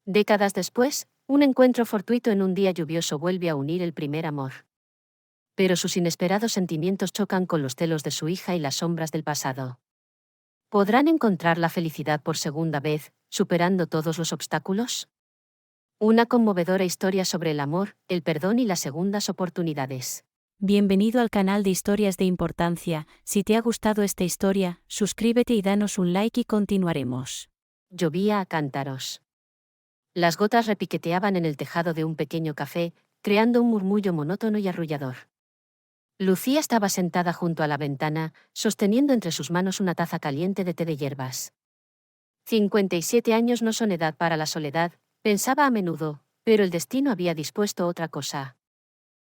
Décadas después, un encuentro fortuito en un día lluvioso vuelve a unir el primer amor. Pero sus inesperados sentimientos chocan con los celos de su hija y las sombras del pasado. ¿Podrán encontrar la felicidad por segunda vez, superando todos los obstáculos? Una conmovedora historia sobre el amor, el perdón y las segundas oportunidades. Bienvenido al canal de Historias de Importancia. Si te ha gustado esta historia, suscríbete y danos un like y continuaremos. Llovía a cántaros. Las gotas repiqueteaban en el tejado de un pequeño café, creando un murmullo monótono y arrullador. Lucía estaba sentada junto a la ventana, sosteniendo entre sus manos una taza caliente de té de hierbas. 57 años no son edad para la soledad, pensaba a menudo, pero el destino había dispuesto otra cosa.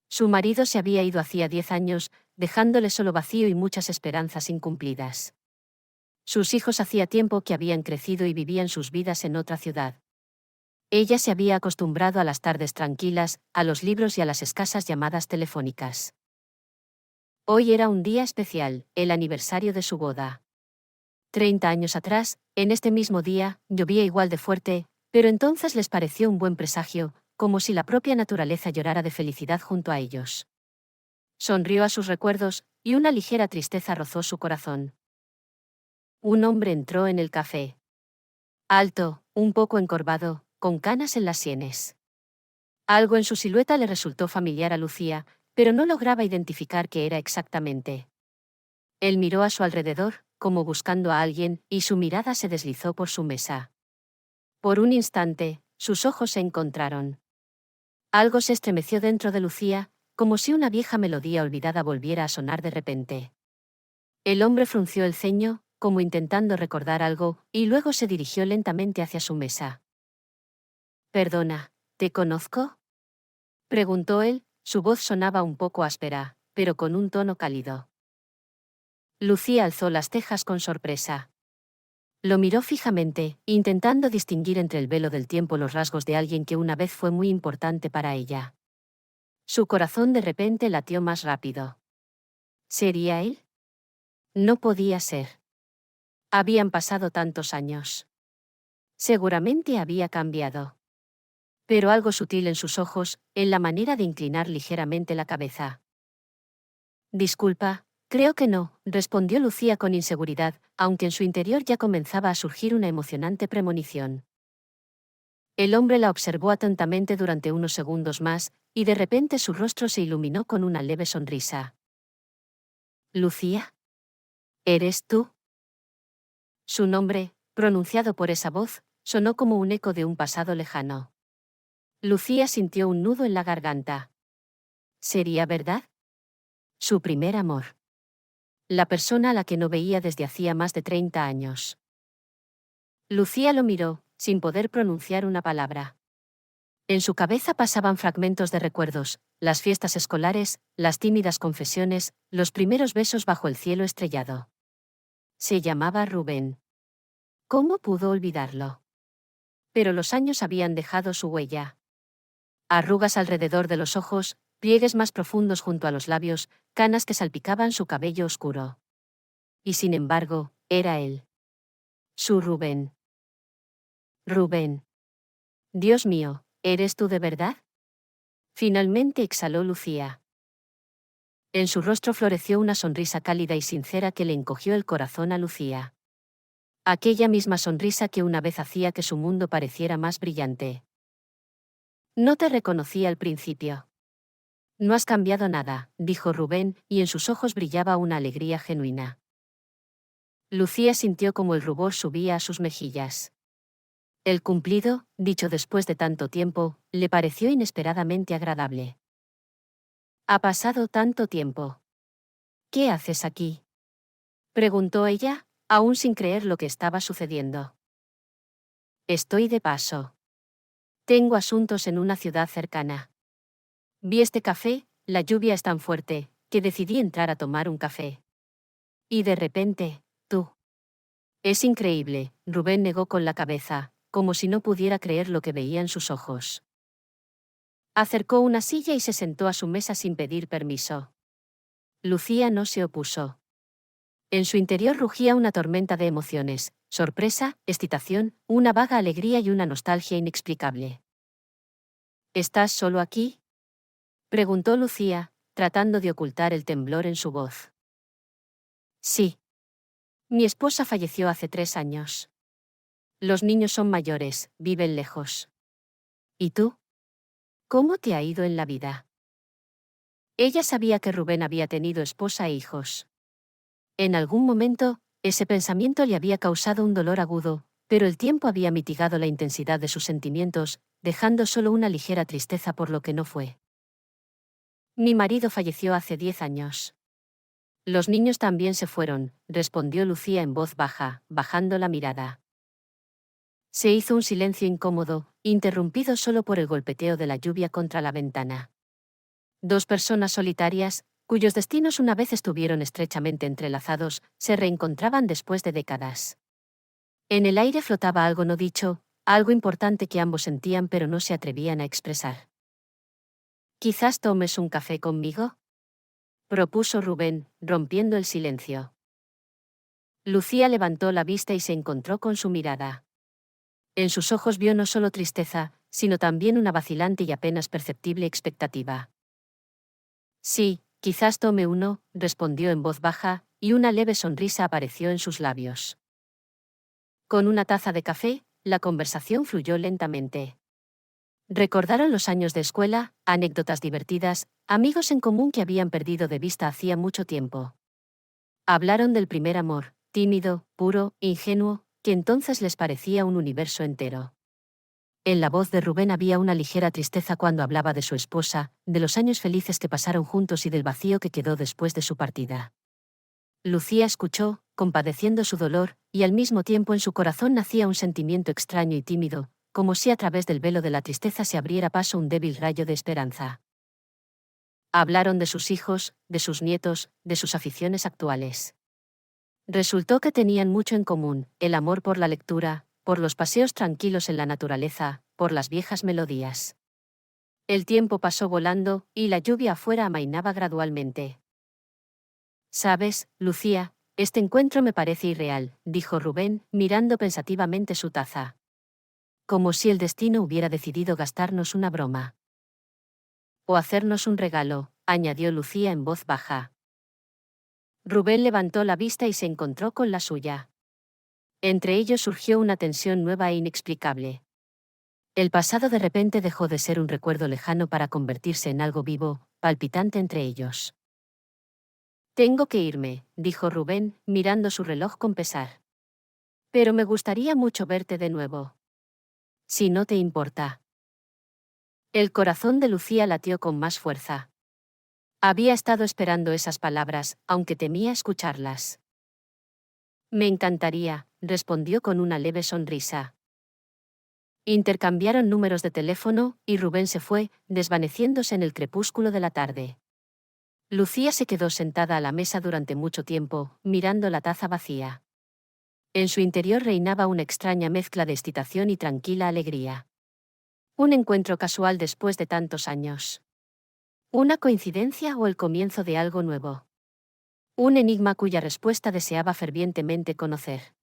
Su marido se había ido hacía 10 años, dejándole solo vacío y muchas esperanzas incumplidas. Sus hijos hacía tiempo que habían crecido y vivían sus vidas en otra ciudad. Ella se había acostumbrado a las tardes tranquilas, a los libros y a las escasas llamadas telefónicas. Hoy era un día especial, el aniversario de su boda. 30 años atrás, en este mismo día, llovía igual de fuerte, pero entonces les pareció un buen presagio, como si la propia naturaleza llorara de felicidad junto a ellos. Sonrió a sus recuerdos, y una ligera tristeza rozó su corazón. Un hombre entró en el café. Alto, un poco encorvado, con canas en las sienes. Algo en su silueta le resultó familiar a Lucía, pero no lograba identificar qué era exactamente. Él miró a su alrededor, como buscando a alguien, y su mirada se deslizó por su mesa. Por un instante, sus ojos se encontraron. Algo se estremeció dentro de Lucía, como si una vieja melodía olvidada volviera a sonar de repente. El hombre frunció el ceño, como intentando recordar algo, y luego se dirigió lentamente hacia su mesa. «Perdona, ¿te conozco?», preguntó él, su voz sonaba un poco áspera, pero con un tono cálido. Lucía alzó las cejas con sorpresa. Lo miró fijamente, intentando distinguir entre el velo del tiempo los rasgos de alguien que una vez fue muy importante para ella. Su corazón de repente latió más rápido. ¿Sería él? No podía ser. Habían pasado tantos años. Seguramente había cambiado. Pero algo sutil en sus ojos, en la manera de inclinar ligeramente la cabeza. Disculpa, creo que no, respondió Lucía con inseguridad, aunque en su interior ya comenzaba a surgir una emocionante premonición. El hombre la observó atentamente durante unos segundos más, y de repente su rostro se iluminó con una leve sonrisa. «¿Lucía? ¿Eres tú?». Su nombre, pronunciado por esa voz, sonó como un eco de un pasado lejano. Lucía sintió un nudo en la garganta. ¿Sería verdad? Su primer amor. La persona a la que no veía desde hacía más de 30 años. Lucía lo miró, sin poder pronunciar una palabra. En su cabeza pasaban fragmentos de recuerdos, las fiestas escolares, las tímidas confesiones, los primeros besos bajo el cielo estrellado. Se llamaba Rubén. ¿Cómo pudo olvidarlo? Pero los años habían dejado su huella. Arrugas alrededor de los ojos, pliegues más profundos junto a los labios, canas que salpicaban su cabello oscuro. Y sin embargo, era él. Su Rubén. Rubén. Dios mío, ¿eres tú de verdad? Finalmente exhaló Lucía. En su rostro floreció una sonrisa cálida y sincera que le encogió el corazón a Lucía. Aquella misma sonrisa que una vez hacía que su mundo pareciera más brillante. No te reconocí al principio. No has cambiado nada, dijo Rubén, y en sus ojos brillaba una alegría genuina. Lucía sintió como el rubor subía a sus mejillas. El cumplido, dicho después de tanto tiempo, le pareció inesperadamente agradable. Ha pasado tanto tiempo. ¿Qué haces aquí?, preguntó ella, aún sin creer lo que estaba sucediendo. Estoy de paso. Tengo asuntos en una ciudad cercana. Vi este café, la lluvia es tan fuerte, que decidí entrar a tomar un café. Y de repente, tú. Es increíble, Rubén negó con la cabeza, como si no pudiera creer lo que veía en sus ojos. Acercó una silla y se sentó a su mesa sin pedir permiso. Lucía no se opuso. En su interior rugía una tormenta de emociones, sorpresa, excitación, una vaga alegría y una nostalgia inexplicable. ¿Estás solo aquí?, preguntó Lucía, tratando de ocultar el temblor en su voz. Sí. Mi esposa falleció hace 3 años. Los niños son mayores, viven lejos. ¿Y tú? ¿Cómo te ha ido en la vida? Ella sabía que Rubén había tenido esposa e hijos. En algún momento, ese pensamiento le había causado un dolor agudo, pero el tiempo había mitigado la intensidad de sus sentimientos, dejando solo una ligera tristeza por lo que no fue. Mi marido falleció hace 10 años. Los niños también se fueron, respondió Lucía en voz baja, bajando la mirada. Se hizo un silencio incómodo, interrumpido solo por el golpeteo de la lluvia contra la ventana. 2 personas solitarias, cuyos destinos una vez estuvieron estrechamente entrelazados, se reencontraban después de décadas. En el aire flotaba algo no dicho, algo importante que ambos sentían pero no se atrevían a expresar. «¿Quizás tomes un café conmigo?», propuso Rubén, rompiendo el silencio. Lucía levantó la vista y se encontró con su mirada. En sus ojos vio no solo tristeza, sino también una vacilante y apenas perceptible expectativa. «Sí, quizás tome uno», respondió en voz baja, y una leve sonrisa apareció en sus labios. Con una taza de café, la conversación fluyó lentamente. Recordaron los años de escuela, anécdotas divertidas, amigos en común que habían perdido de vista hacía mucho tiempo. Hablaron del primer amor, tímido, puro, ingenuo, que entonces les parecía un universo entero. En la voz de Rubén había una ligera tristeza cuando hablaba de su esposa, de los años felices que pasaron juntos y del vacío que quedó después de su partida. Lucía escuchó, compadeciendo su dolor, y al mismo tiempo en su corazón nacía un sentimiento extraño y tímido, como si a través del velo de la tristeza se abriera paso un débil rayo de esperanza. Hablaron de sus hijos, de sus nietos, de sus aficiones actuales. Resultó que tenían mucho en común: el amor por la lectura, por los paseos tranquilos en la naturaleza, por las viejas melodías. El tiempo pasó volando, y la lluvia afuera amainaba gradualmente. «Sabes, Lucía, este encuentro me parece irreal», dijo Rubén, mirando pensativamente su taza. «Como si el destino hubiera decidido gastarnos una broma». «O hacernos un regalo», añadió Lucía en voz baja. Rubén levantó la vista y se encontró con la suya. Entre ellos surgió una tensión nueva e inexplicable. El pasado de repente dejó de ser un recuerdo lejano para convertirse en algo vivo, palpitante entre ellos. «Tengo que irme», dijo Rubén, mirando su reloj con pesar. «Pero me gustaría mucho verte de nuevo. Si no te importa». El corazón de Lucía latió con más fuerza. Había estado esperando esas palabras, aunque temía escucharlas. «Me encantaría», respondió con una leve sonrisa. Intercambiaron números de teléfono, y Rubén se fue, desvaneciéndose en el crepúsculo de la tarde. Lucía se quedó sentada a la mesa durante mucho tiempo, mirando la taza vacía. En su interior reinaba una extraña mezcla de excitación y tranquila alegría. Un encuentro casual después de tantos años. ¿Una coincidencia o el comienzo de algo nuevo? Un enigma cuya respuesta deseaba fervientemente conocer.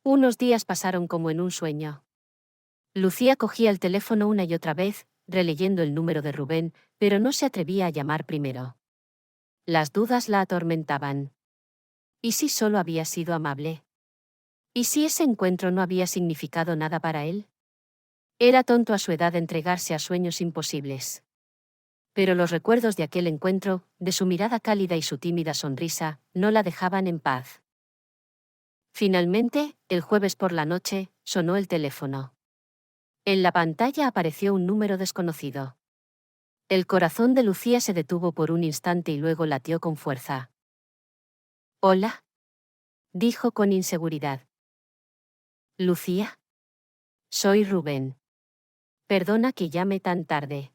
Unos días pasaron como en un sueño. Lucía cogía el teléfono una y otra vez, releyendo el número de Rubén, pero no se atrevía a llamar primero. Las dudas la atormentaban. ¿Y si solo había sido amable? ¿Y si ese encuentro no había significado nada para él? Era tonto a su edad entregarse a sueños imposibles. Pero los recuerdos de aquel encuentro, de su mirada cálida y su tímida sonrisa, no la dejaban en paz. Finalmente, el jueves por la noche, sonó el teléfono. En la pantalla apareció un número desconocido. El corazón de Lucía se detuvo por un instante y luego latió con fuerza. «Hola», dijo con inseguridad. «¿Lucía? Soy Rubén. Perdona que llame tan tarde».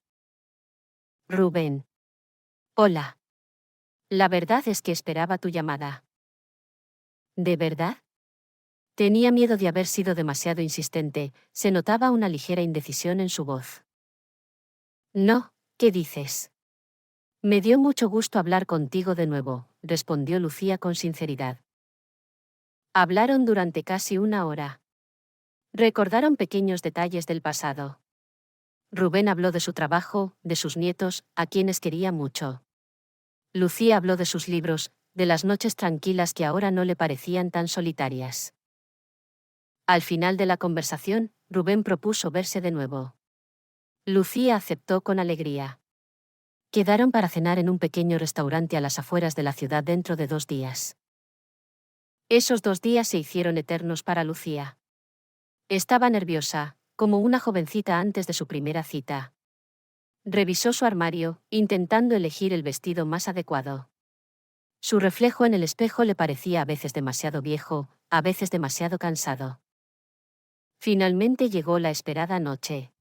«Rubén. Hola. La verdad es que esperaba tu llamada». «¿De verdad?». Tenía miedo de haber sido demasiado insistente, se notaba una ligera indecisión en su voz. «No, ¿qué dices?». «Me dio mucho gusto hablar contigo de nuevo», respondió Lucía con sinceridad. Hablaron durante casi una hora. Recordaron pequeños detalles del pasado. Rubén habló de su trabajo, de sus nietos, a quienes quería mucho. Lucía habló de sus libros, de las noches tranquilas que ahora no le parecían tan solitarias. Al final de la conversación, Rubén propuso verse de nuevo. Lucía aceptó con alegría. Quedaron para cenar en un pequeño restaurante a las afueras de la ciudad dentro de 2 días. Esos 2 días se hicieron eternos para Lucía. Estaba nerviosa, como una jovencita antes de su primera cita. Revisó su armario, intentando elegir el vestido más adecuado. Su reflejo en el espejo le parecía a veces demasiado viejo, a veces demasiado cansado. Finalmente llegó la esperada noche.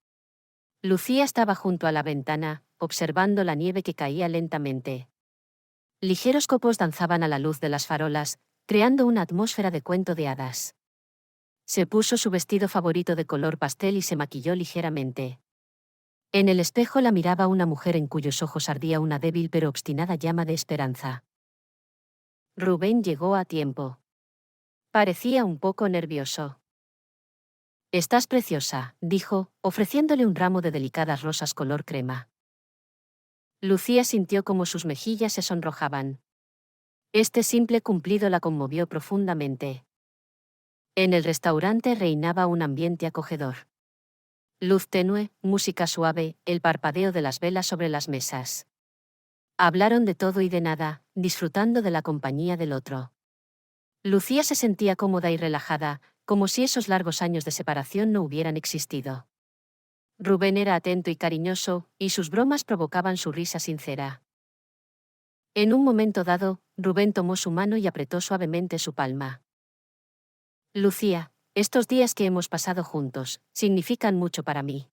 Lucía estaba junto a la ventana, observando la nieve que caía lentamente. Ligeros copos danzaban a la luz de las farolas, creando una atmósfera de cuento de hadas. Se puso su vestido favorito de color pastel y se maquilló ligeramente. En el espejo la miraba una mujer en cuyos ojos ardía una débil pero obstinada llama de esperanza. Rubén llegó a tiempo. Parecía un poco nervioso. «Estás preciosa», dijo, ofreciéndole un ramo de delicadas rosas color crema. Lucía sintió como sus mejillas se sonrojaban. Este simple cumplido la conmovió profundamente. En el restaurante reinaba un ambiente acogedor. Luz tenue, música suave, el parpadeo de las velas sobre las mesas. Hablaron de todo y de nada, disfrutando de la compañía del otro. Lucía se sentía cómoda y relajada, como si esos largos años de separación no hubieran existido. Rubén era atento y cariñoso, y sus bromas provocaban su risa sincera. En un momento dado, Rubén tomó su mano y apretó suavemente su palma. «Lucía, estos días que hemos pasado juntos, significan mucho para mí.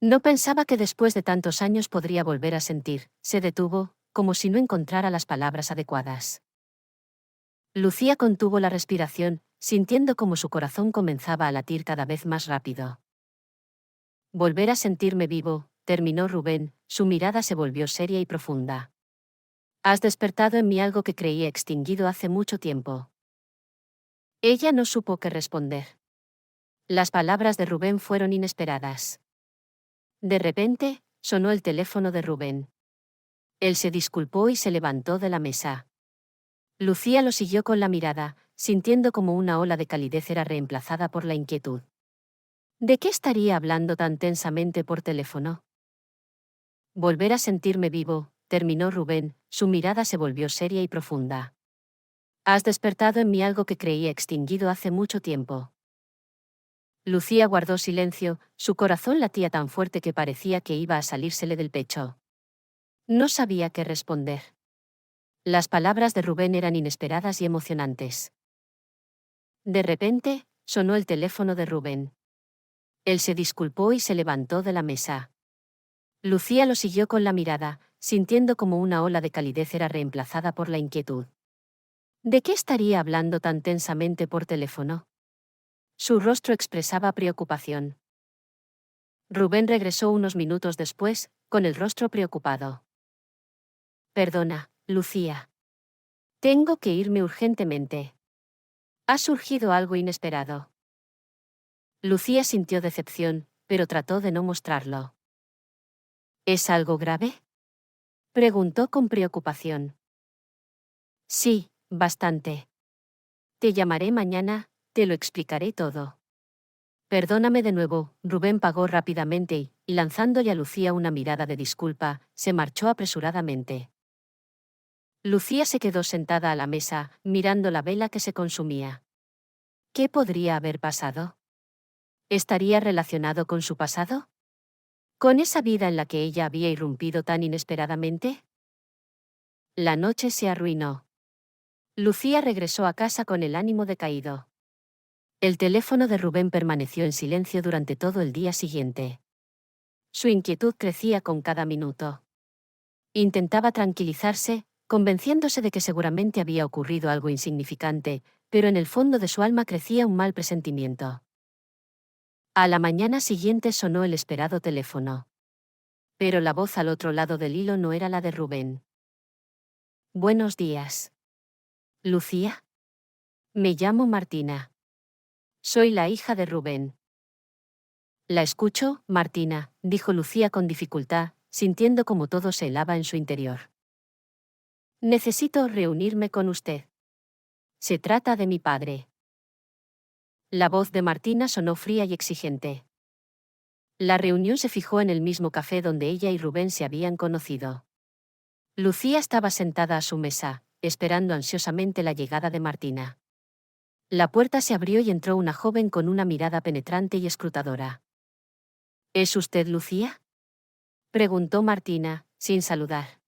No pensaba que después de tantos años podría volver a sentir», se detuvo, como si no encontrara las palabras adecuadas. Lucía contuvo la respiración, sintiendo como su corazón comenzaba a latir cada vez más rápido. «Volver a sentirme vivo», terminó Rubén, su mirada se volvió seria y profunda. «Has despertado en mí algo que creía extinguido hace mucho tiempo». Ella no supo qué responder. Las palabras de Rubén fueron inesperadas. De repente, sonó el teléfono de Rubén. Él se disculpó y se levantó de la mesa. Lucía lo siguió con la mirada, sintiendo como una ola de calidez era reemplazada por la inquietud. ¿De qué estaría hablando tan tensamente por teléfono? «Volver a sentirme vivo», terminó Rubén, su mirada se volvió seria y profunda. «Has despertado en mí algo que creía extinguido hace mucho tiempo». Lucía guardó silencio, su corazón latía tan fuerte que parecía que iba a salírsele del pecho. No sabía qué responder. Las palabras de Rubén eran inesperadas y emocionantes. De repente, sonó el teléfono de Rubén. Él se disculpó y se levantó de la mesa. Lucía lo siguió con la mirada, sintiendo como una ola de calidez era reemplazada por la inquietud. ¿De qué estaría hablando tan tensamente por teléfono? Su rostro expresaba preocupación. Rubén regresó unos minutos después, con el rostro preocupado. «Perdona, Lucía. Tengo que irme urgentemente. Ha surgido algo inesperado». Lucía sintió decepción, pero trató de no mostrarlo. «¿Es algo grave?», preguntó con preocupación. «Sí, bastante. Te llamaré mañana, te lo explicaré todo». «Perdóname de nuevo», Rubén pagó rápidamente y, lanzándole a Lucía una mirada de disculpa, se marchó apresuradamente. Lucía se quedó sentada a la mesa, mirando la vela que se consumía. ¿Qué podría haber pasado? ¿Estaría relacionado con su pasado? ¿Con esa vida en la que ella había irrumpido tan inesperadamente? La noche se arruinó. Lucía regresó a casa con el ánimo decaído. El teléfono de Rubén permaneció en silencio durante todo el día siguiente. Su inquietud crecía con cada minuto. Intentaba tranquilizarse, convenciéndose de que seguramente había ocurrido algo insignificante, pero en el fondo de su alma crecía un mal presentimiento. A la mañana siguiente sonó el esperado teléfono. Pero la voz al otro lado del hilo no era la de Rubén. «Buenos días. ¿Lucía?». Me llamo Martina. Soy la hija de Rubén. La escucho, Martina, dijo Lucía con dificultad, sintiendo como todo se helaba en su interior. Necesito reunirme con usted. Se trata de mi padre. La voz de Martina sonó fría y exigente. La reunión se fijó en el mismo café donde ella y Rubén se habían conocido. Lucía estaba sentada a su mesa, esperando ansiosamente la llegada de Martina. La puerta se abrió y entró una joven con una mirada penetrante y escrutadora. ¿Es usted Lucía?, preguntó Martina, sin saludar.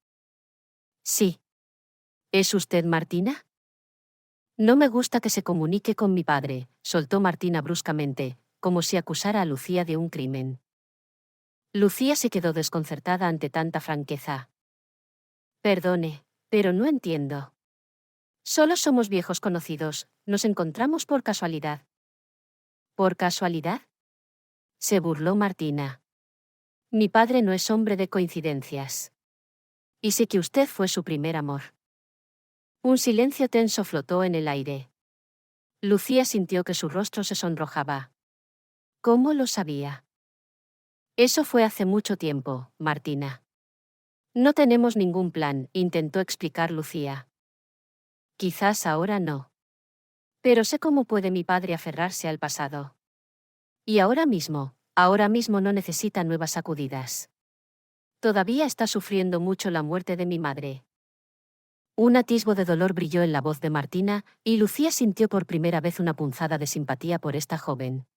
Sí. ¿Es usted Martina? No me gusta que se comunique con mi padre, soltó Martina bruscamente, como si acusara a Lucía de un crimen. Lucía se quedó desconcertada ante tanta franqueza. Perdone, pero no entiendo. Solo somos viejos conocidos, nos encontramos por casualidad. ¿Por casualidad?, se burló Martina. Mi padre no es hombre de coincidencias. Y sé que usted fue su primer amor. Un silencio tenso flotó en el aire. Lucía sintió que su rostro se sonrojaba. ¿Cómo lo sabía? Eso fue hace mucho tiempo, Martina. No tenemos ningún plan, intentó explicar Lucía. Quizás ahora no. Pero sé cómo puede mi padre aferrarse al pasado. Y ahora mismo no necesita nuevas sacudidas. Todavía está sufriendo mucho la muerte de mi madre. Un atisbo de dolor brilló en la voz de Martina, y Lucía sintió por primera vez una punzada de simpatía por esta joven.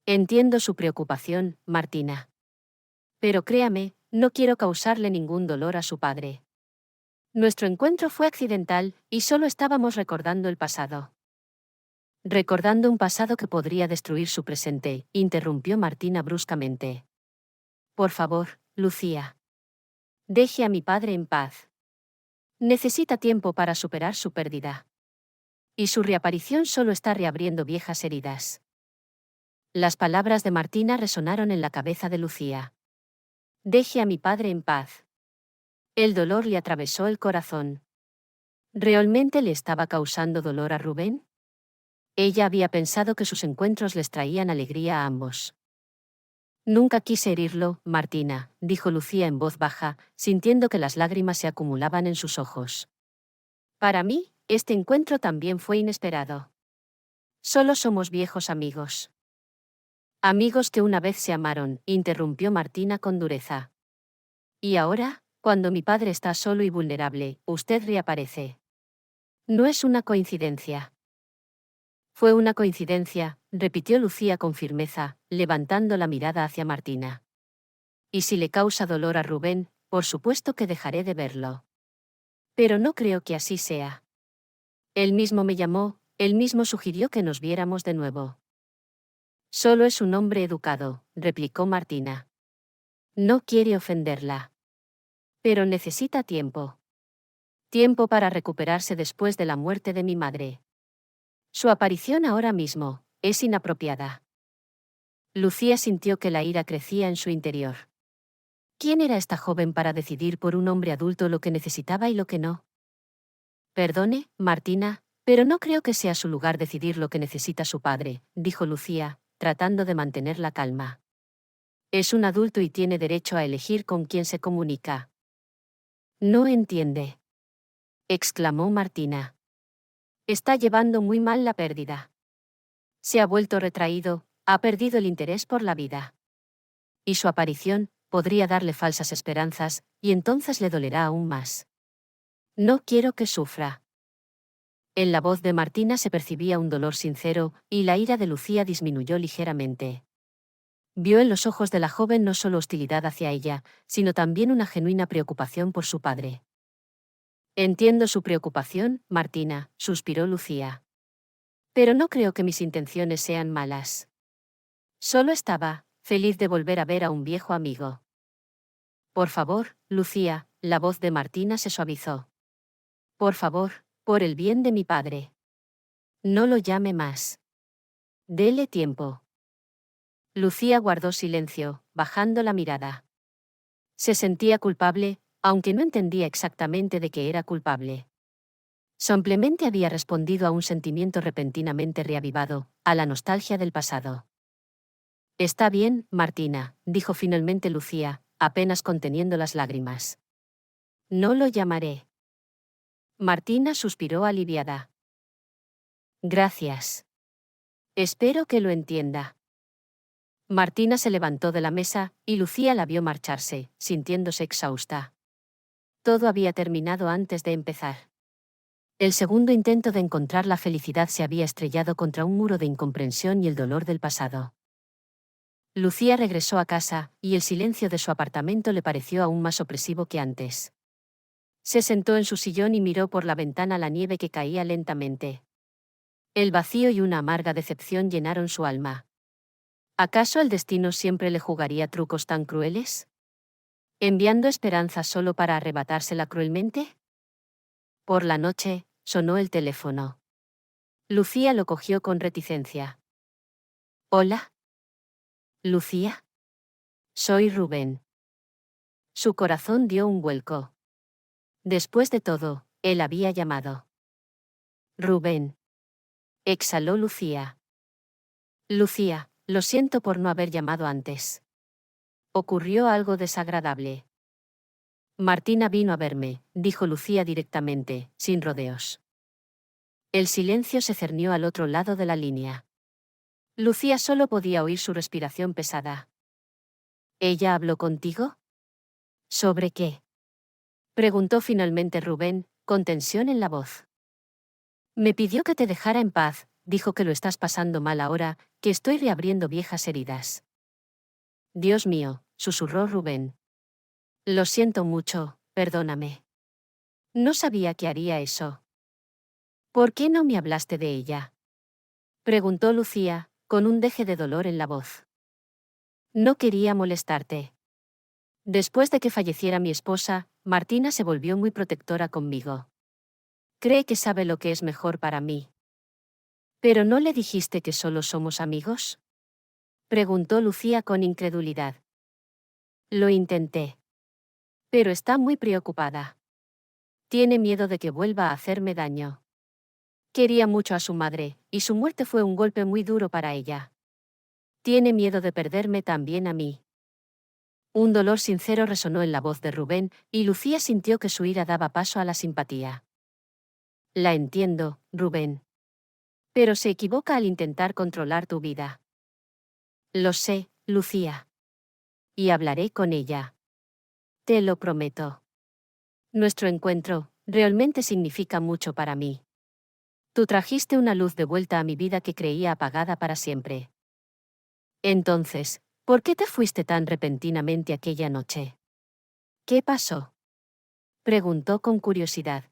Entiendo su preocupación, Martina. Pero créame, no quiero causarle ningún dolor a su padre. Nuestro encuentro fue accidental, y solo estábamos recordando el pasado. Recordando un pasado que podría destruir su presente, interrumpió Martina bruscamente. Por favor, Lucía. Deje a mi padre en paz. Necesita tiempo para superar su pérdida. Y su reaparición solo está reabriendo viejas heridas. Las palabras de Martina resonaron en la cabeza de Lucía. Deje a mi padre en paz. El dolor le atravesó el corazón. ¿Realmente le estaba causando dolor a Rubén? Ella había pensado que sus encuentros les traían alegría a ambos. Nunca quise herirlo, Martina, dijo Lucía en voz baja, sintiendo que las lágrimas se acumulaban en sus ojos. Para mí, este encuentro también fue inesperado. Solo somos viejos amigos. Amigos que una vez se amaron, interrumpió Martina con dureza. Y ahora, cuando mi padre está solo y vulnerable, usted reaparece. No es una coincidencia. Fue una coincidencia, repitió Lucía con firmeza, levantando la mirada hacia Martina. Y si le causa dolor a Rubén, por supuesto que dejaré de verlo. Pero no creo que así sea. Él mismo me llamó, él mismo sugirió que nos viéramos de nuevo. Solo es un hombre educado, replicó Martina. No quiere ofenderla. Pero necesita tiempo. Tiempo para recuperarse después de la muerte de mi madre. Su aparición ahora mismo es inapropiada. Lucía sintió que la ira crecía en su interior. ¿Quién era esta joven para decidir por un hombre adulto lo que necesitaba y lo que no? Perdone, Martina, pero no creo que sea su lugar decidir lo que necesita su padre, dijo Lucía, tratando de mantener la calma. Es un adulto y tiene derecho a elegir con quién se comunica. No entiende, exclamó Martina. Está llevando muy mal la pérdida. Se ha vuelto retraído, ha perdido el interés por la vida. Y su aparición podría darle falsas esperanzas, y entonces le dolerá aún más. No quiero que sufra. En la voz de Martina se percibía un dolor sincero, y la ira de Lucía disminuyó ligeramente. Vio en los ojos de la joven no solo hostilidad hacia ella, sino también una genuina preocupación por su padre. Entiendo su preocupación, Martina, suspiró Lucía. Pero no creo que mis intenciones sean malas. Solo estaba feliz de volver a ver a un viejo amigo. Por favor, Lucía, la voz de Martina se suavizó. Por favor, por el bien de mi padre. No lo llame más. Dele tiempo. Lucía guardó silencio, bajando la mirada. Se sentía culpable, aunque no entendía exactamente de qué era culpable. Simplemente había respondido a un sentimiento repentinamente reavivado, a la nostalgia del pasado. Está bien, Martina, dijo finalmente Lucía, apenas conteniendo las lágrimas. No lo llamaré. Martina suspiró aliviada. Gracias. Espero que lo entienda. Martina se levantó de la mesa, y Lucía la vio marcharse, sintiéndose exhausta. Todo había terminado antes de empezar. El segundo intento de encontrar la felicidad se había estrellado contra un muro de incomprensión y el dolor del pasado. Lucía regresó a casa, y el silencio de su apartamento le pareció aún más opresivo que antes. Se sentó en su sillón y miró por la ventana la nieve que caía lentamente. El vacío y una amarga decepción llenaron su alma. ¿Acaso el destino siempre le jugaría trucos tan crueles? ¿Enviando esperanza solo para arrebatársela cruelmente? Por la noche, sonó el teléfono. Lucía lo cogió con reticencia. ¿Hola? ¿Lucía? Soy Rubén. Su corazón dio un vuelco. Después de todo, él había llamado. Rubén. Exhaló Lucía. Lucía, lo siento por no haber llamado antes. Ocurrió algo desagradable. Martina vino a verme, dijo Lucía directamente, sin rodeos. El silencio se cernió al otro lado de la línea. Lucía solo podía oír su respiración pesada. ¿Ella habló contigo? ¿Sobre qué? Preguntó finalmente Rubén, con tensión en la voz. Me pidió que te dejara en paz, dijo que lo estás pasando mal ahora, que estoy reabriendo viejas heridas. Dios mío, susurró Rubén. Lo siento mucho, perdóname. No sabía que haría eso. ¿Por qué no me hablaste de ella? Preguntó Lucía, con un deje de dolor en la voz. No quería molestarte. Después de que falleciera mi esposa, Martina se volvió muy protectora conmigo. Cree que sabe lo que es mejor para mí. ¿Pero no le dijiste que solo somos amigos? Preguntó Lucía con incredulidad. Lo intenté. Pero está muy preocupada. Tiene miedo de que vuelva a hacerme daño. Quería mucho a su madre, y su muerte fue un golpe muy duro para ella. Tiene miedo de perderme también a mí. Un dolor sincero resonó en la voz de Rubén, y Lucía sintió que su ira daba paso a la simpatía. La entiendo, Rubén. Pero se equivoca al intentar controlar tu vida. Lo sé, Lucía. Y hablaré con ella. Te lo prometo. Nuestro encuentro, realmente significa mucho para mí. Tú trajiste una luz de vuelta a mi vida que creía apagada para siempre. Entonces, ¿por qué te fuiste tan repentinamente aquella noche? ¿Qué pasó? Preguntó con curiosidad.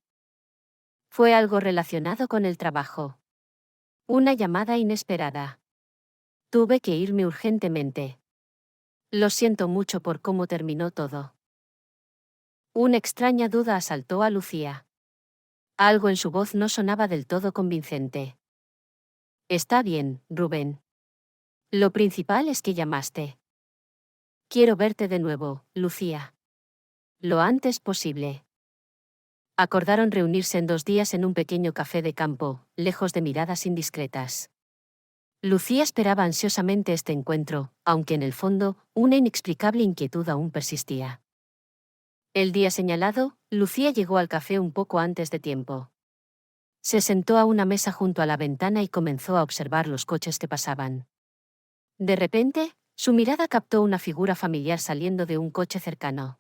Fue algo relacionado con el trabajo. Una llamada inesperada. Tuve que irme urgentemente. Lo siento mucho por cómo terminó todo. Una extraña duda asaltó a Lucía. Algo en su voz no sonaba del todo convincente. Está bien, Rubén. Lo principal es que llamaste. Quiero verte de nuevo, Lucía. Lo antes posible. Acordaron reunirse en 2 días en un pequeño café de campo, lejos de miradas indiscretas. Lucía esperaba ansiosamente este encuentro, aunque en el fondo, una inexplicable inquietud aún persistía. El día señalado, Lucía llegó al café un poco antes de tiempo. Se sentó a una mesa junto a la ventana y comenzó a observar los coches que pasaban. De repente, su mirada captó una figura familiar saliendo de un coche cercano.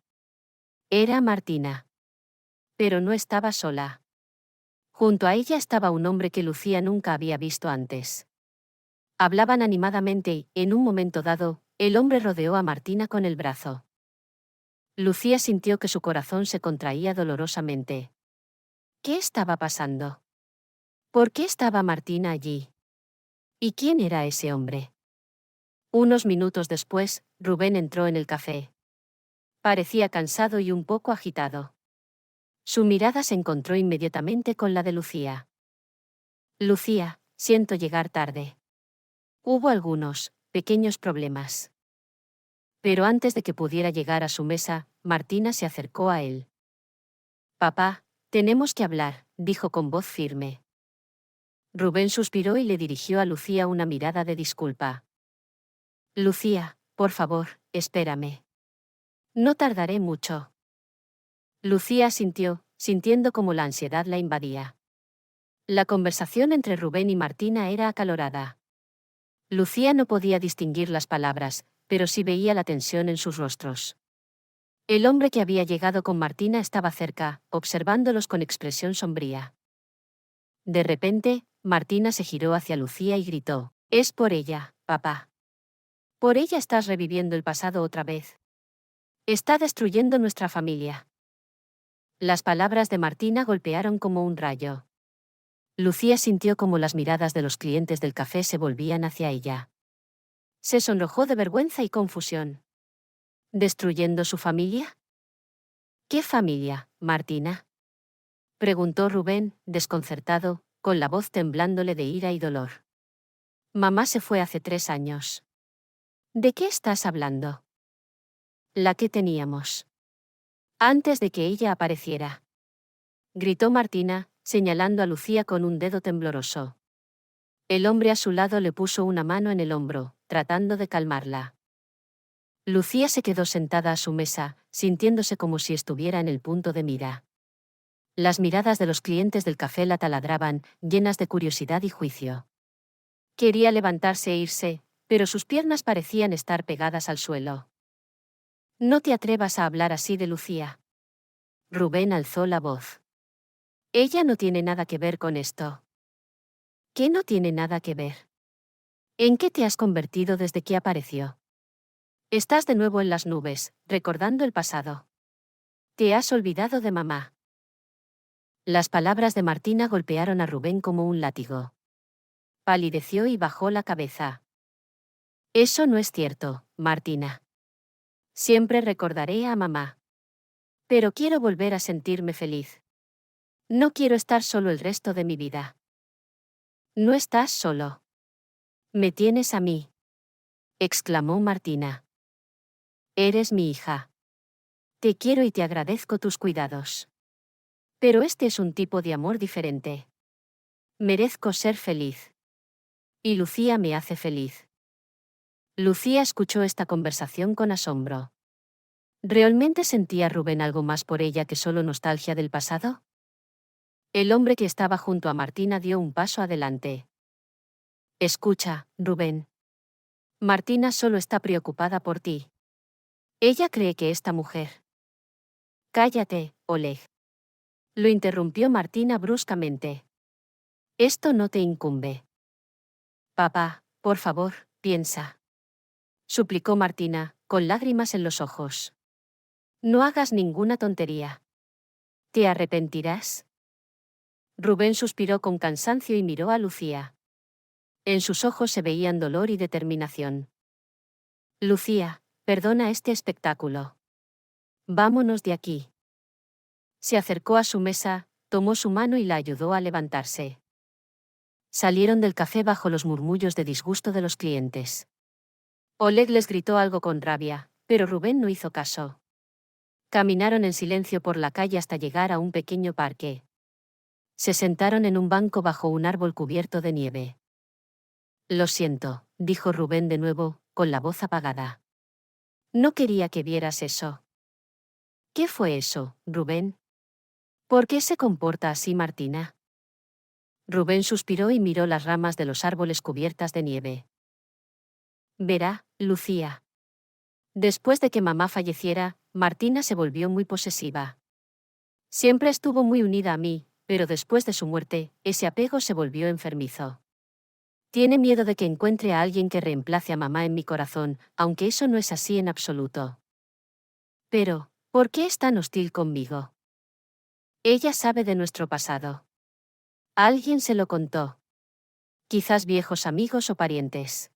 Era Martina. Pero no estaba sola. Junto a ella estaba un hombre que Lucía nunca había visto antes. Hablaban animadamente y, en un momento dado, el hombre rodeó a Martina con el brazo. Lucía sintió que su corazón se contraía dolorosamente. ¿Qué estaba pasando? ¿Por qué estaba Martina allí? ¿Y quién era ese hombre? Unos minutos después, Rubén entró en el café. Parecía cansado y un poco agitado. Su mirada se encontró inmediatamente con la de Lucía. Lucía, siento llegar tarde. Hubo algunos pequeños problemas. Pero antes de que pudiera llegar a su mesa, Martina se acercó a él. Papá, tenemos que hablar, dijo con voz firme. Rubén suspiró y le dirigió a Lucía una mirada de disculpa. Lucía, por favor, espérame. No tardaré mucho. Lucía asintió, sintiendo como la ansiedad la invadía. La conversación entre Rubén y Martina era acalorada. Lucía no podía distinguir las palabras, pero sí veía la tensión en sus rostros. El hombre que había llegado con Martina estaba cerca, observándolos con expresión sombría. De repente, Martina se giró hacia Lucía y gritó: «Es por ella, papá. Por ella estás reviviendo el pasado otra vez. Está destruyendo nuestra familia». Las palabras de Martina golpearon como un rayo. Lucía sintió como las miradas de los clientes del café se volvían hacia ella. Se sonrojó de vergüenza y confusión. ¿Destruyendo su familia? ¿Qué familia, Martina?, preguntó Rubén, desconcertado, con la voz temblándole de ira y dolor. Mamá se fue hace 3 años. ¿De qué estás hablando? La que teníamos. Antes de que ella apareciera. Gritó Martina, señalando a Lucía con un dedo tembloroso. El hombre a su lado le puso una mano en el hombro, tratando de calmarla. Lucía se quedó sentada a su mesa, sintiéndose como si estuviera en el punto de mira. Las miradas de los clientes del café la taladraban, llenas de curiosidad y juicio. Quería levantarse e irse, pero sus piernas parecían estar pegadas al suelo. No te atrevas a hablar así de Lucía. Rubén alzó la voz. Ella no tiene nada que ver con esto. ¿Qué no tiene nada que ver? ¿En qué te has convertido desde que apareció? Estás de nuevo en las nubes, recordando el pasado. Te has olvidado de mamá. Las palabras de Martina golpearon a Rubén como un látigo. Palideció y bajó la cabeza. Eso no es cierto, Martina. Siempre recordaré a mamá. Pero quiero volver a sentirme feliz. No quiero estar solo el resto de mi vida. No estás solo. Me tienes a mí, exclamó Martina. Eres mi hija. Te quiero y te agradezco tus cuidados. Pero este es un tipo de amor diferente. Merezco ser feliz. Y Lucía me hace feliz. Lucía escuchó esta conversación con asombro. ¿Realmente sentía Rubén algo más por ella que solo nostalgia del pasado? El hombre que estaba junto a Martina dio un paso adelante. Escucha, Rubén. Martina solo está preocupada por ti. Ella cree que esta mujer. Cállate, Oleg. Lo interrumpió Martina bruscamente. Esto no te incumbe. Papá, por favor, piensa. Suplicó Martina, con lágrimas en los ojos. No hagas ninguna tontería. ¿Te arrepentirás? Rubén suspiró con cansancio y miró a Lucía. En sus ojos se veían dolor y determinación. Lucía, perdona este espectáculo. Vámonos de aquí. Se acercó a su mesa, tomó su mano y la ayudó a levantarse. Salieron del café bajo los murmullos de disgusto de los clientes. Oleg les gritó algo con rabia, pero Rubén no hizo caso. Caminaron en silencio por la calle hasta llegar a un pequeño parque. Se sentaron en un banco bajo un árbol cubierto de nieve. Lo siento, dijo Rubén de nuevo, con la voz apagada. No quería que vieras eso. ¿Qué fue eso, Rubén? ¿Por qué se comporta así Martina? Rubén suspiró y miró las ramas de los árboles cubiertas de nieve. Verá, Lucía. Después de que mamá falleciera, Martina se volvió muy posesiva. Siempre estuvo muy unida a mí, pero después de su muerte, ese apego se volvió enfermizo. Tiene miedo de que encuentre a alguien que reemplace a mamá en mi corazón, aunque eso no es así en absoluto. Pero, ¿por qué es tan hostil conmigo? Ella sabe de nuestro pasado. Alguien se lo contó. Quizás viejos amigos o parientes.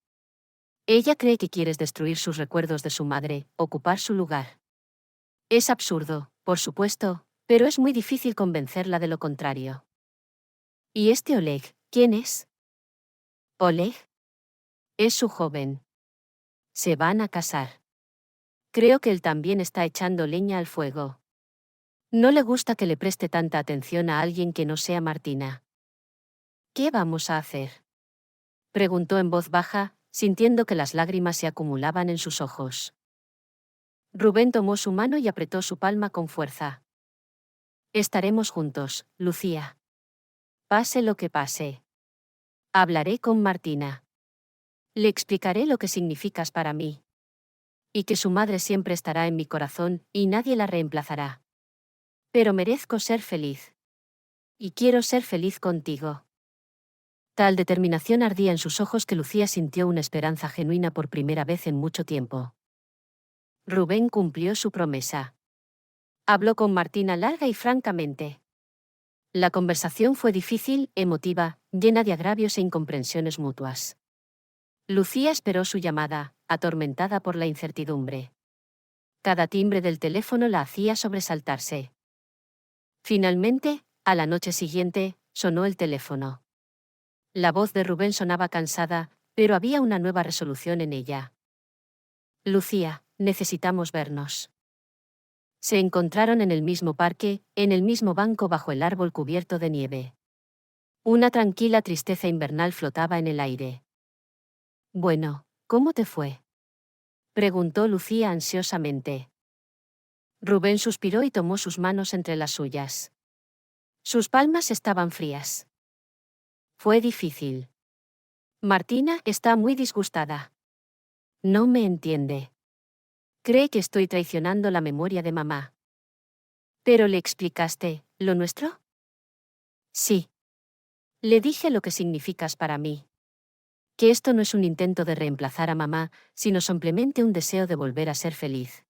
Ella cree que quieres destruir sus recuerdos de su madre, ocupar su lugar. Es absurdo, por supuesto, pero es muy difícil convencerla de lo contrario. ¿Y este Oleg, quién es? Oleg. Es su joven. Se van a casar. Creo que él también está echando leña al fuego. No le gusta que le preste tanta atención a alguien que no sea Martina. ¿Qué vamos a hacer?, preguntó en voz baja, sintiendo que las lágrimas se acumulaban en sus ojos. Rubén tomó su mano y apretó su palma con fuerza. Estaremos juntos, Lucía. Pase lo que pase. Hablaré con Martina. Le explicaré lo que significas para mí. Y que su madre siempre estará en mi corazón y nadie la reemplazará. Pero merezco ser feliz. Y quiero ser feliz contigo. Tal determinación ardía en sus ojos que Lucía sintió una esperanza genuina por primera vez en mucho tiempo. Rubén cumplió su promesa. Habló con Martina larga y francamente. La conversación fue difícil, emotiva, llena de agravios e incomprensiones mutuas. Lucía esperó su llamada, atormentada por la incertidumbre. Cada timbre del teléfono la hacía sobresaltarse. Finalmente, a la noche siguiente, sonó el teléfono. La voz de Rubén sonaba cansada, pero había una nueva resolución en ella. Lucía, necesitamos vernos. Se encontraron en el mismo parque, en el mismo banco bajo el árbol cubierto de nieve. Una tranquila tristeza invernal flotaba en el aire. Bueno, ¿cómo te fue?, preguntó Lucía ansiosamente. Rubén suspiró y tomó sus manos entre las suyas. Sus palmas estaban frías. Fue difícil. Martina está muy disgustada. No me entiende. Cree que estoy traicionando la memoria de mamá. ¿Pero le explicaste lo nuestro? Sí. Le dije lo que significas para mí. Que esto no es un intento de reemplazar a mamá, sino simplemente un deseo de volver a ser feliz.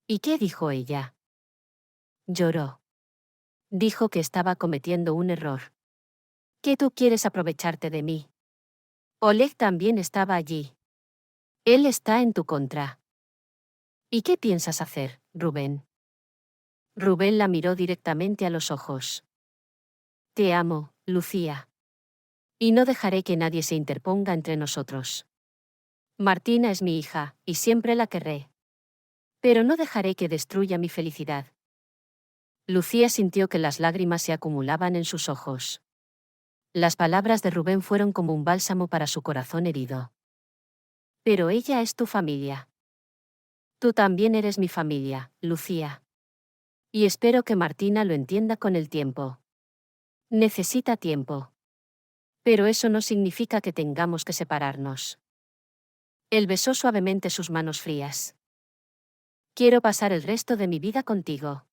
¿Y qué dijo ella? Lloró. Dijo que estaba cometiendo un error. Que tú quieres aprovecharte de mí. Oleg también estaba allí. Él está en tu contra. ¿Y qué piensas hacer, Rubén? Rubén la miró directamente a los ojos. Te amo, Lucía. Y no dejaré que nadie se interponga entre nosotros. Martina es mi hija, y siempre la querré. Pero no dejaré que destruya mi felicidad. Lucía sintió que las lágrimas se acumulaban en sus ojos. Las palabras de Rubén fueron como un bálsamo para su corazón herido. Pero ella es tu familia. Tú también eres mi familia, Lucía. Y espero que Martina lo entienda con el tiempo. Necesita tiempo. Pero eso no significa que tengamos que separarnos. Él besó suavemente sus manos frías. Quiero pasar el resto de mi vida contigo.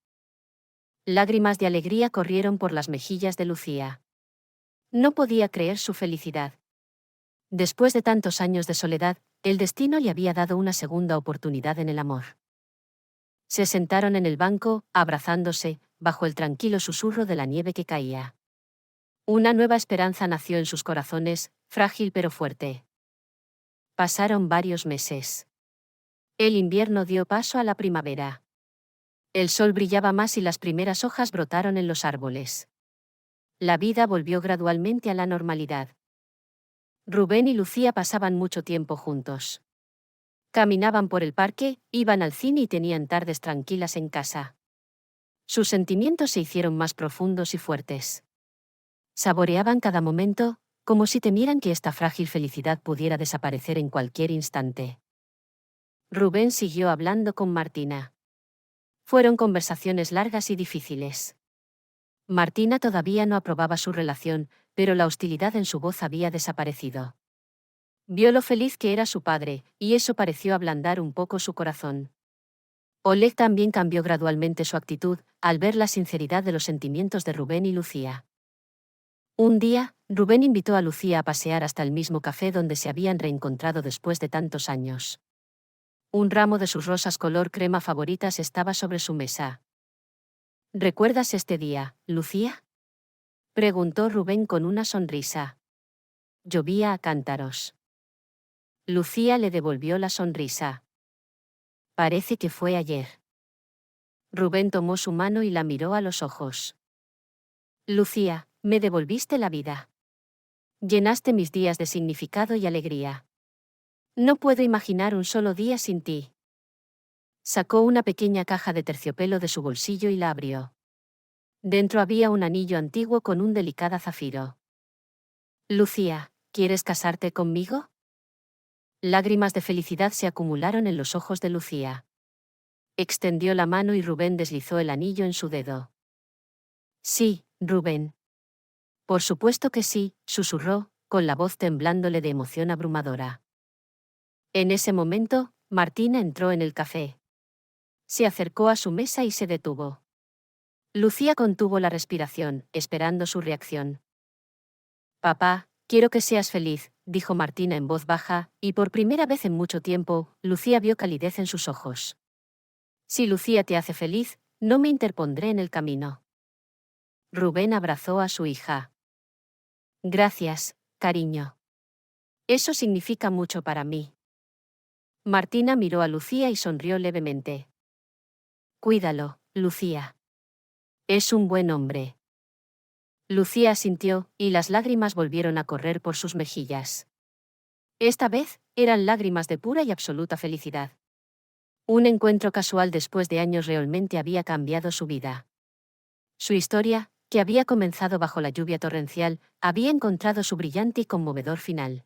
Lágrimas de alegría corrieron por las mejillas de Lucía. No podía creer su felicidad. Después de tantos años de soledad, el destino le había dado una segunda oportunidad en el amor. Se sentaron en el banco, abrazándose, bajo el tranquilo susurro de la nieve que caía. Una nueva esperanza nació en sus corazones, frágil pero fuerte. Pasaron varios meses. El invierno dio paso a la primavera. El sol brillaba más y las primeras hojas brotaron en los árboles. La vida volvió gradualmente a la normalidad. Rubén y Lucía pasaban mucho tiempo juntos. Caminaban por el parque, iban al cine y tenían tardes tranquilas en casa. Sus sentimientos se hicieron más profundos y fuertes. Saboreaban cada momento, como si temieran que esta frágil felicidad pudiera desaparecer en cualquier instante. Rubén siguió hablando con Martina. Fueron conversaciones largas y difíciles. Martina todavía no aprobaba su relación, pero la hostilidad en su voz había desaparecido. Vio lo feliz que era su padre, y eso pareció ablandar un poco su corazón. Oleg también cambió gradualmente su actitud, al ver la sinceridad de los sentimientos de Rubén y Lucía. Un día, Rubén invitó a Lucía a pasear hasta el mismo café donde se habían reencontrado después de tantos años. Un ramo de sus rosas color crema favoritas estaba sobre su mesa. ¿Recuerdas este día, Lucía?, preguntó Rubén con una sonrisa. Llovía a cántaros. Lucía le devolvió la sonrisa. Parece que fue ayer. Rubén tomó su mano y la miró a los ojos. Lucía, me devolviste la vida. Llenaste mis días de significado y alegría. No puedo imaginar un solo día sin ti. Sacó una pequeña caja de terciopelo de su bolsillo y la abrió. Dentro había un anillo antiguo con un delicado zafiro. Lucía, ¿quieres casarte conmigo? Lágrimas de felicidad se acumularon en los ojos de Lucía. Extendió la mano y Rubén deslizó el anillo en su dedo. Sí, Rubén. Por supuesto que sí, susurró, con la voz temblándole de emoción abrumadora. En ese momento, Martina entró en el café. Se acercó a su mesa y se detuvo. Lucía contuvo la respiración, esperando su reacción. Papá, quiero que seas feliz, dijo Martina en voz baja, y por primera vez en mucho tiempo, Lucía vio calidez en sus ojos. Si Lucía te hace feliz, no me interpondré en el camino. Rubén abrazó a su hija. Gracias, cariño. Eso significa mucho para mí. Martina miró a Lucía y sonrió levemente. Cuídalo, Lucía. Es un buen hombre. Lucía asintió, y las lágrimas volvieron a correr por sus mejillas. Esta vez, eran lágrimas de pura y absoluta felicidad. Un encuentro casual después de años realmente había cambiado su vida. Su historia, que había comenzado bajo la lluvia torrencial, había encontrado su brillante y conmovedor final.